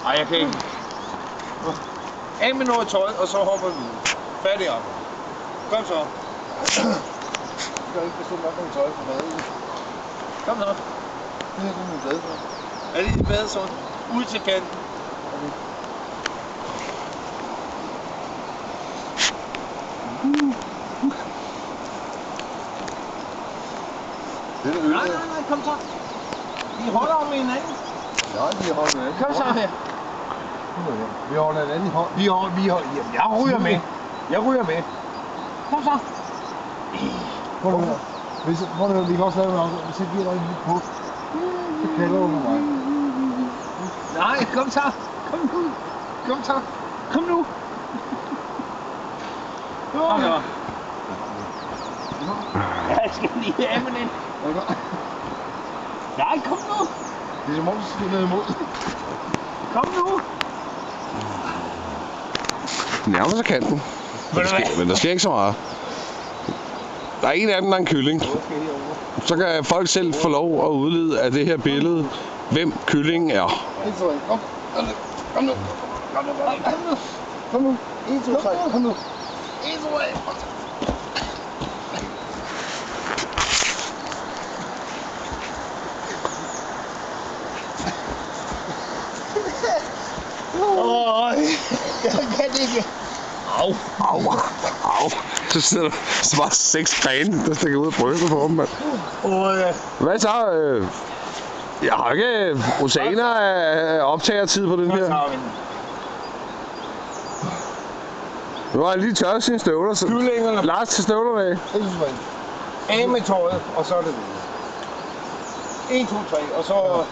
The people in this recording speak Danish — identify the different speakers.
Speaker 1: Ej, jeg kan ikke. Af med noget tøj, og så hopper vi ud. Færdig op. Kom så.
Speaker 2: Du kan ikke bestille nok noget tøj for badet.
Speaker 1: Kom så.
Speaker 2: Det her er min badetøj.
Speaker 1: Er det dit badetøj? Ud til kanten.
Speaker 2: Okay. Det er det øl.
Speaker 1: Nej, kom så. Vi holder om hinanden.
Speaker 2: Ja, vi holder hinanden.
Speaker 1: Kom så her.
Speaker 2: Vi holder hinanden i hånd.
Speaker 1: Vi holder. Jamen, jeg ryger med. Jeg ryger med. Kom så.
Speaker 2: Prøv at høre. Vi kan også lave noget. Hvis jeg giver dig en lille puff, så kalder du mig.
Speaker 1: Nej, kom så. Kom nu. Kom så. Kom nu. Kom så. Jeg skal lige af med den. Nej, kom nu.
Speaker 2: Det er som om, du skal ned imod.
Speaker 1: Kom nu.
Speaker 3: Nærmer sig kanten. Men der sker ikke så meget. Der er en af dem, der er en kylling. Så kan folk selv få lov at udlede af det her billede, hvem kyllingen er.
Speaker 2: Kom. Kom nu. Kom nu. Kom nu. 1, 2, 3. Kom nu. 1, 2, 3.
Speaker 1: Jeg kan ikke.
Speaker 3: Au. Så sidder der så bare 6 grene, der stikker ud af brystet på dem, mand. Hvad så? Jeg har ikke oceaner af optagertid på den her. Nu har jeg lige tørret sine støvler, så Lars til støvlerne af.
Speaker 1: Af med tøjet, og så er det videre. 1, 2, 3, og så...